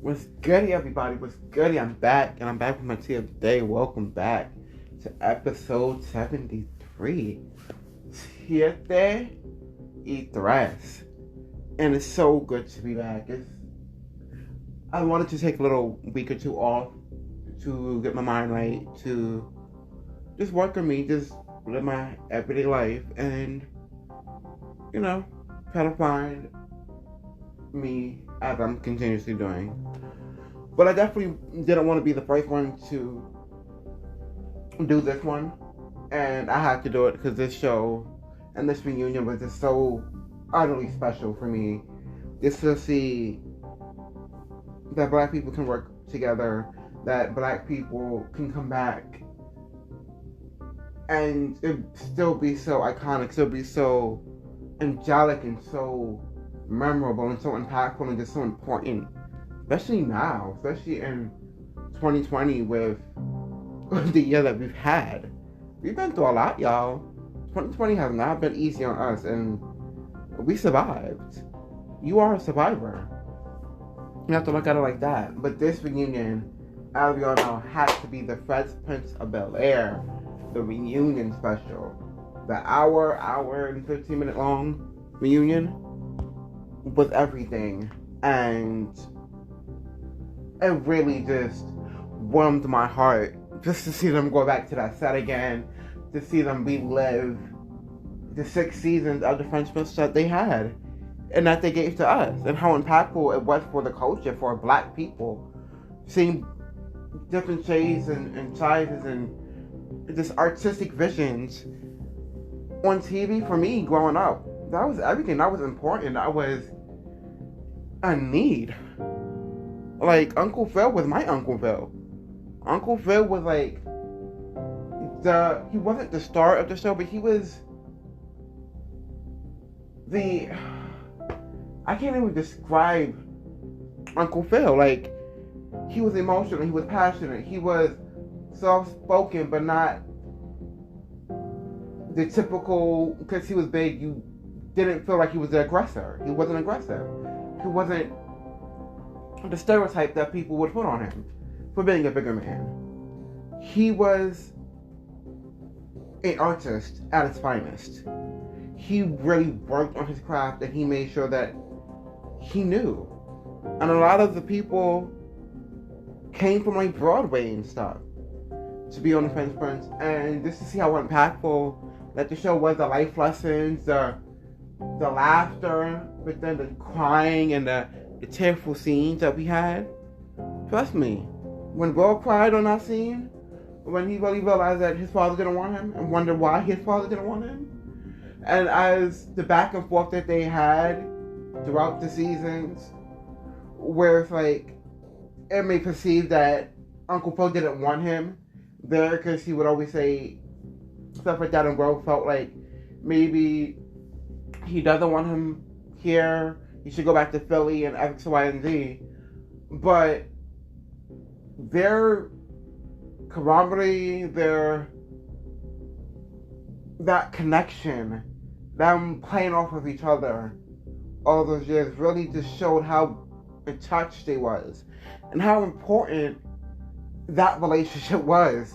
What's good, everybody? What's good? I'm back, and I'm back with my tea of the day. Welcome back to episode 73. Siete y tres. And it's so good to be back. I wanted to take a little week or two off to get my mind right, to just work on me, just live my everyday life, and, you know, try to find me as I'm continuously doing. But I definitely didn't want to be the first one to do this one. And I had to do it because this show and this reunion was just so utterly special for me. Just to see that black people can work together, that black people can come back and it still be so iconic, still be so angelic and so memorable and so impactful and just so important, especially now, especially in 2020 with the year that we've had. We've been through a lot, y'all. 2020 has not been easy on us, and we survived. You are a survivor. You have to look at it like that. But this reunion, as we all know, has to be the Fresh Prince of Bel-Air, the reunion special. The hour and 15-minute long reunion was everything. And it really just warmed my heart just to see them go back to that set again, to see them relive the 6 seasons of the Fresh Prince that they had and that they gave to us, and how impactful it was for the culture, for black people. Seeing different shades and sizes and just artistic visions on TV for me growing up. That was everything. That was important. That was a need. Like, Uncle Phil was my Uncle Phil. Uncle Phil was like he wasn't the star of the show, but he was I can't even describe Uncle Phil. Like, he was emotional, he was passionate, he was soft-spoken, but not the typical, because he was big, you didn't feel like he was the aggressor. He wasn't aggressive. He wasn't the stereotype that people would put on him for being a bigger man. He was an artist at his finest. He really worked on his craft, and he made sure that he knew. And a lot of the people came from like Broadway and stuff to be on the Fresh Prince, and just to see how impactful that the show was, the life lessons, the laughter, but then the crying and the tearful scenes that we had. Trust me, when Will cried on that scene, when he really realized that his father didn't want him and wondered why his father didn't want him, and as the back and forth that they had throughout the seasons, where it's like it may perceive that Uncle Phil didn't want him there because he would always say stuff like that, and Will felt like maybe he doesn't want him here, he should go back to Philly and X, Y, and Z. But their camaraderie, that connection, them playing off of each other all those years really just showed how in touch they was and how important that relationship was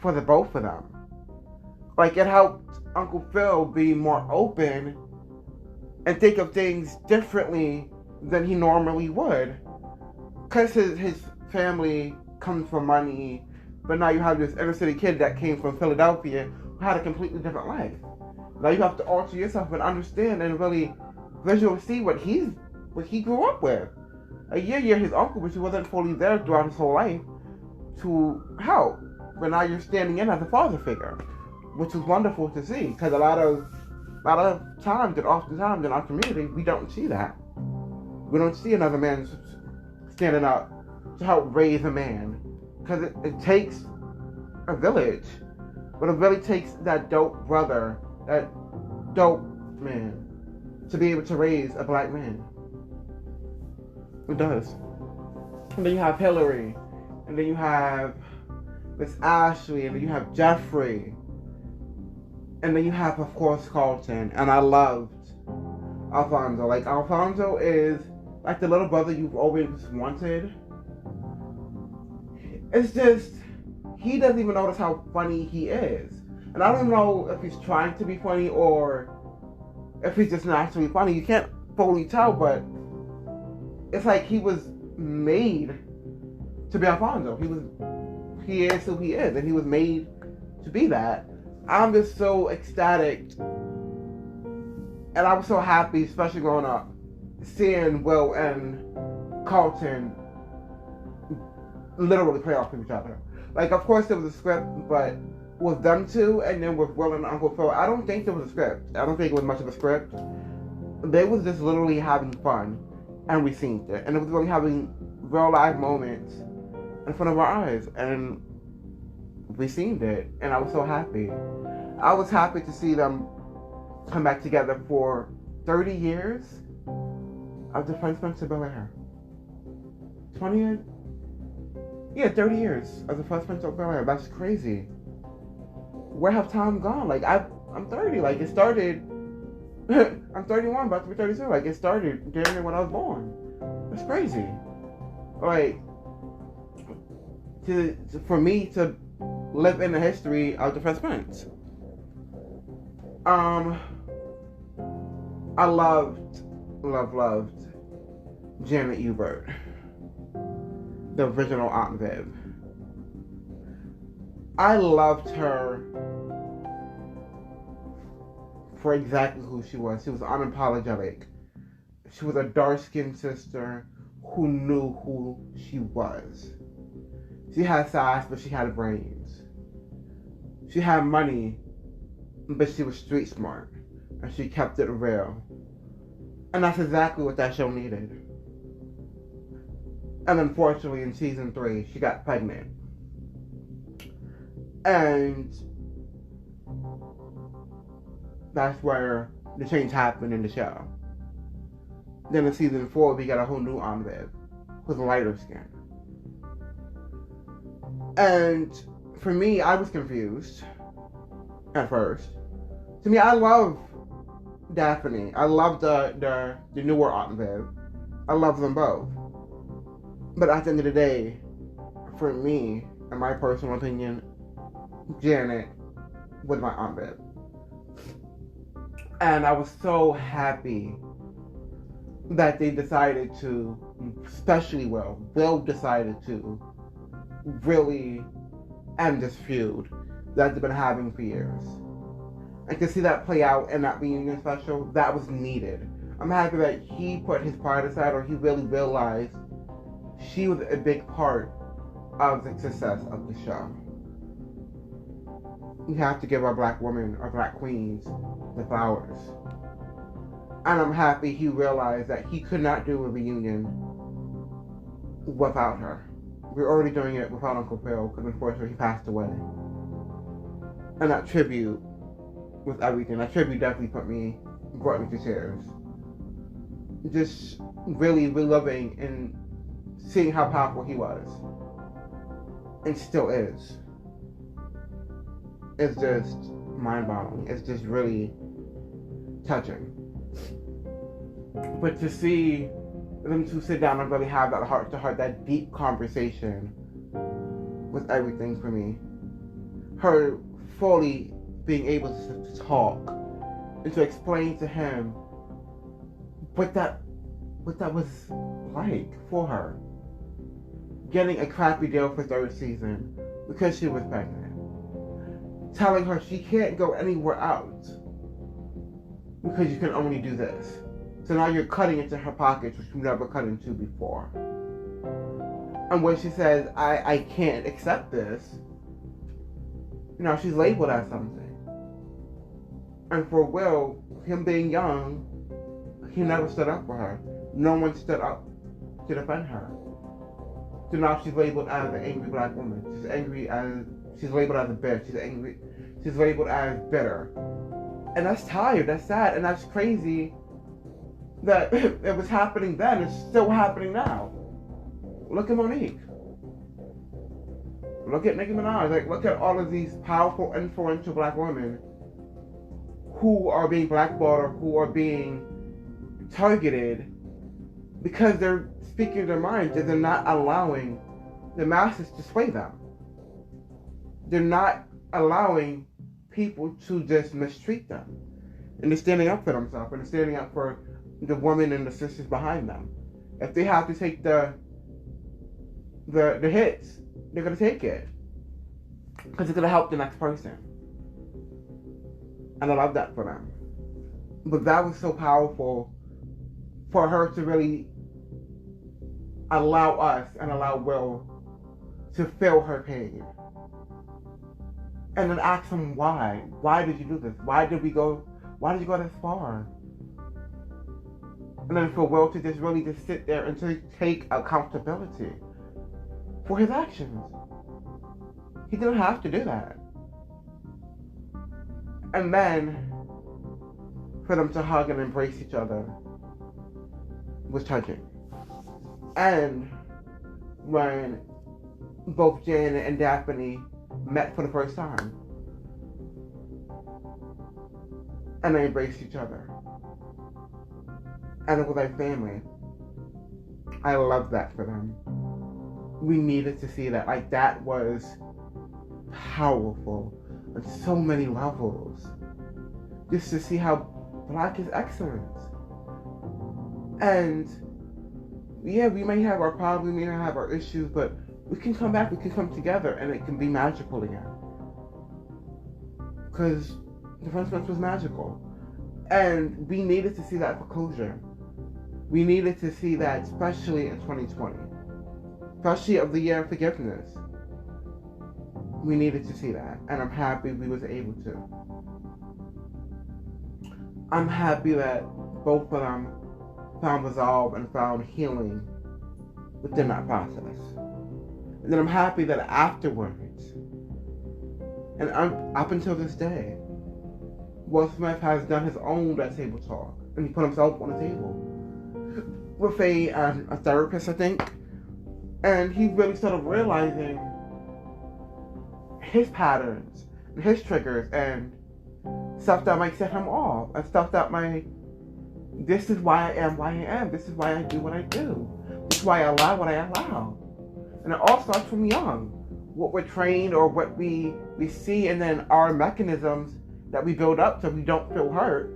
for the both of them. Like, it helped Uncle Phil be more open and think of things differently than he normally would, because his family comes from money, but now you have this inner city kid that came from Philadelphia who had a completely different life. Now you have to alter yourself and understand and really visually see what he grew up with. A year his uncle, but he wasn't fully there throughout his whole life to help. But now you're standing in as a father figure, which was wonderful to see, because a lot of times and oftentimes in our community we don't see that. We don't see another man standing up to help raise a man, because it takes a village, but it really takes that dope brother, that dope man, to be able to raise a black man. It does. And then you have Hillary, and then you have Miss Ashley, and then you have Jeffrey, and then you have, of course, Carlton. And I loved Alfonso. Like, Alfonso is like the little brother you've always wanted. It's just, he doesn't even notice how funny he is. And I don't know if he's trying to be funny or if he's just naturally funny. You can't fully tell, but it's like he was made to be Alfonso. He is who he is, and he was made to be that. I'm just so ecstatic, and I was so happy, especially growing up, seeing Will and Carlton literally play off of each other. Like, of course there was a script, but with them two, and then with Will and Uncle Phil, I don't think there was a script. I don't think it was much of a script. They was just literally having fun, and we seen it. And it was really having real life moments in front of our eyes, and we seen it, and I was so happy. I was happy to see them come back together for 30 years of the Fresh Prince of Bel-Air. 20 years? Yeah, 30 years of the Fresh Prince of Bel-Air. That's crazy. Where have time gone? Like, I'm 30. Like, it started... I'm 31, about to be 32. Like, it started during when I was born. That's crazy. Like, for me to live in the history of the Fresh Prince. I loved Janet Hubert, the original Aunt Viv. I loved her for exactly who she was. She was unapologetic. She was a dark-skinned sister who knew who she was. She had sass, but she had brains. She had money, but she was street smart, and she kept it real. And that's exactly what that show needed. And unfortunately, in season 3, she got pregnant. And that's where the change happened in the show. Then in season 4, we got a whole new Aunt Viv with lighter skin. And for me, I was confused at first. To me, I love Daphne. I love the newer Aunt Viv. I love them both. But at the end of the day, for me, in my personal opinion, Janet was my Aunt Viv. And I was so happy that they decided to, especially Will decided to really end this feud that they've been having for years. And to see that play out in that reunion special, that was needed. I'm happy that he put his pride aside, or he really realized she was a big part of the success of the show. We have to give our black women, our black queens, the flowers. And I'm happy he realized that he could not do a reunion without her. We're already doing it without Uncle Phil, because unfortunately he passed away. And that tribute was everything. That tribute definitely brought me to tears. Just really reliving and seeing how powerful he was. And still is. It's just mind-boggling. It's just really touching. But to see them two sit down and really have that heart-to-heart, that deep conversation was everything for me. Her fully being able to talk and to explain to him what that was like for her. Getting a crappy deal for 3rd season because she was pregnant. Telling her she can't go anywhere else because you can only do this. So now you're cutting into her pockets, which you never cut into before. And when she says, I can't accept this, you know, she's labeled as something. And for Will, him being young, he never stood up for her. No one stood up to defend her. So now she's labeled as an angry black woman. She's labeled as a bitch. She's labeled as bitter. And that's tired, that's sad, and that's crazy that it was happening then, it's still happening now. Look at Monique. Look at Nicki Minaj. Like, look at all of these powerful, influential black women who are being blackballed or who are being targeted because they're speaking their minds and they're not allowing the masses to sway them. They're not allowing people to just mistreat them. And they're standing up for themselves and they're standing up for the women and the sisters behind them. If they have to take the hits, they're going to take it. Because it's going to help the next person. And I love that for them. But that was so powerful for her to really allow us and allow Will to feel her pain. And then ask him why. Why did you do this? Why did you go this far? And then for Will to just really just sit there and to take accountability for his actions. He didn't have to do that. And then for them to hug and embrace each other was touching. And when both Janet and Daphne met for the first time and they embraced each other and it was like family, I love that for them. We needed to see that. Like, that was powerful on so many levels. Just to see how Black is excellent. And yeah, we may have our problems, we may not have our issues, but we can come back, we can come together, and it can be magical again. Because the Fresh Prince was magical. And we needed to see that for closure. We needed to see that, especially in 2020. Especially of the year of forgiveness. We needed to see that. And I'm happy we was able to. I'm happy that both of them found resolve and found healing within that process. And then I'm happy that afterwards, and up until this day, Will Smith has done his own That Table Talk, and he put himself on the table with a therapist, I think, and he really started realizing his patterns and his triggers and stuff that might set him off, and stuff that might, this is why I am why I am, this is why I do what I do, this is why I allow what I allow. And it all starts from young. What we're trained or what we see, and then our mechanisms that we build up so we don't feel hurt.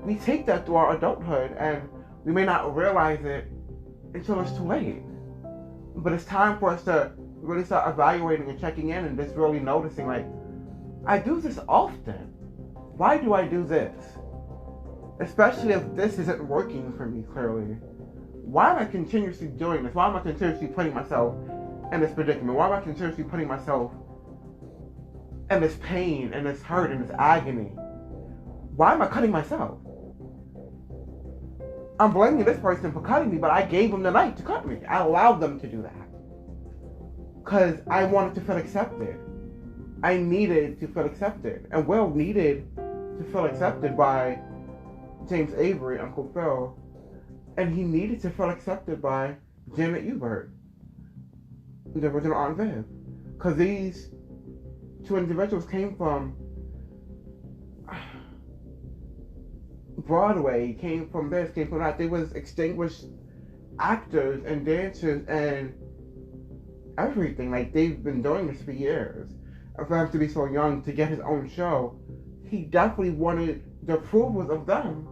We take that through our adulthood and we may not realize it until it's too late. But it's time for us to really start evaluating and checking in and just really noticing, like, I do this often. Why do I do this? Especially if this isn't working for me clearly. Why am I continuously doing this? Why am I continuously putting myself in this predicament? Why am I continuously putting myself in this pain and this hurt and this agony? Why am I cutting myself? I'm blaming this person for cutting me, but I gave them the night to cut me. I allowed them to do that. Because I wanted to feel accepted. I needed to feel accepted. And Will needed to feel accepted by James Avery, Uncle Phil. And he needed to feel accepted by Janet Hubert, the original Aunt Viv. Because these two individuals came from Broadway, came from this, came from that. They was extinguished actors and dancers and everything. Like, they've been doing this for years. And for him to be so young to get his own show, he definitely wanted the approvals of them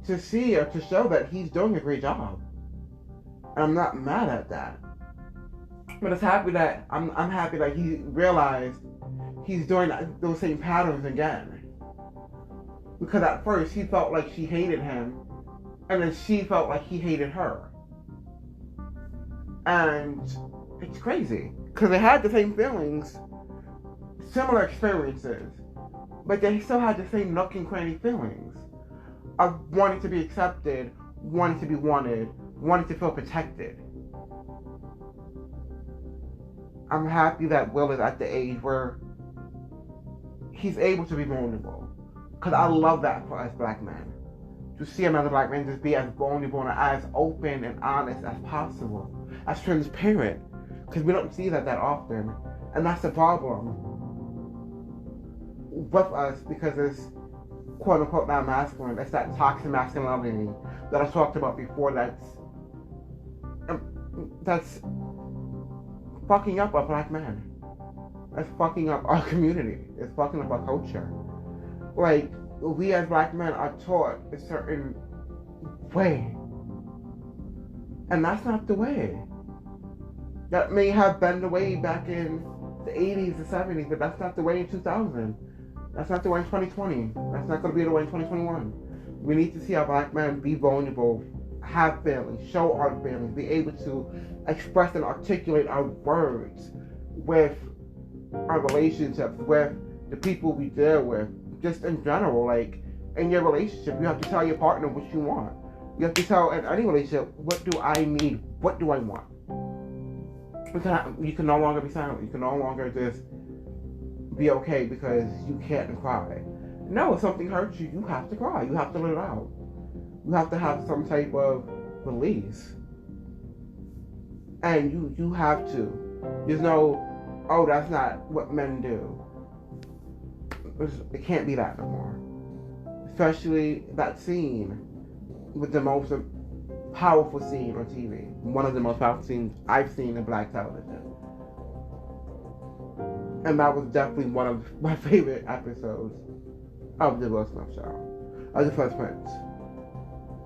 to see or to show that he's doing a great job. And I'm not mad at that. But it's happy that I'm happy that he realized he's doing those same patterns again. Because at first he felt like she hated him, and then she felt like he hated her. And it's crazy. Because they had the same feelings, similar experiences, but they still had the same nook and cranny feelings of wanting to be accepted, wanting to be wanted, wanting to feel protected. I'm happy that Will is at the age where he's able to be vulnerable. Because I love that for us Black men. To see another Black man just be as vulnerable and as open and honest as possible. As transparent. Because we don't see that often. And that's the problem with us, because quote unquote not masculine. It's that toxic masculinity that I talked about before. That's fucking up our black men. That's fucking up our community. It's fucking up our culture. Like, we as black men are taught a certain way, and that's not the way. That may have been the way back in the 80s, the 70s, but that's not the way in 2000. That's not the way in 2020. That's not going to be the way in 2021. We need to see our black men be vulnerable, have families, show our families, be able to express and articulate our words with our relationships, with the people we deal with, just in general. Like, in your relationship, you have to tell your partner what you want. You have to tell, in any relationship, what do I need? What do I want? You can no longer be silent. You can no longer just be okay because you can't cry. No, if something hurts you, you have to cry. You have to let it out. You have to have some type of release. And you have to. There's no, oh, that's not what men do. It can't be that no more. Especially that scene with the most powerful scene on TV. One of the most powerful scenes I've seen in black television. And that was definitely one of my favorite episodes of the Will Smith Show. Of The Fresh Prince.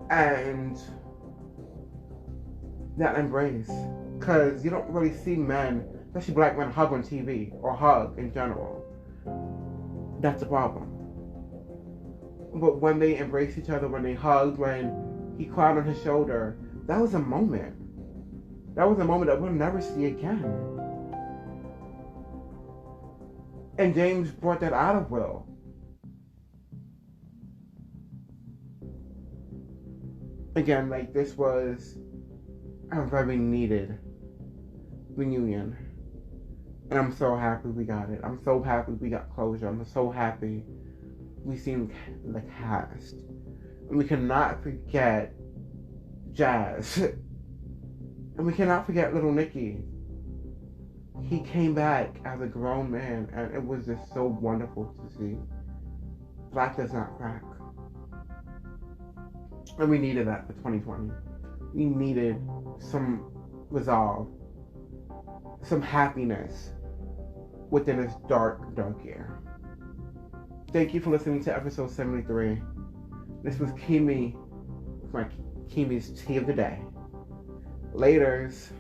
And that embrace. Because you don't really see men, especially black men, hug on TV. Or hug in general. That's a problem. But when they embrace each other, when they hugged, when he cried on his shoulder, that was a moment. That was a moment that we'll never see again. And James brought that out of Will. Again, like, this was a very needed reunion. And I'm so happy we got it. I'm so happy we got closure. I'm so happy we seen the cast. And we cannot forget Jazz. And we cannot forget Little Nicky. He came back as a grown man, and it was just so wonderful to see. Black does not crack. And we needed that for 2020. We needed some resolve, some happiness within this dark, dark year. Thank you for listening to episode 73. This was Kimi, my Kimi's Tea of the Day. Laters.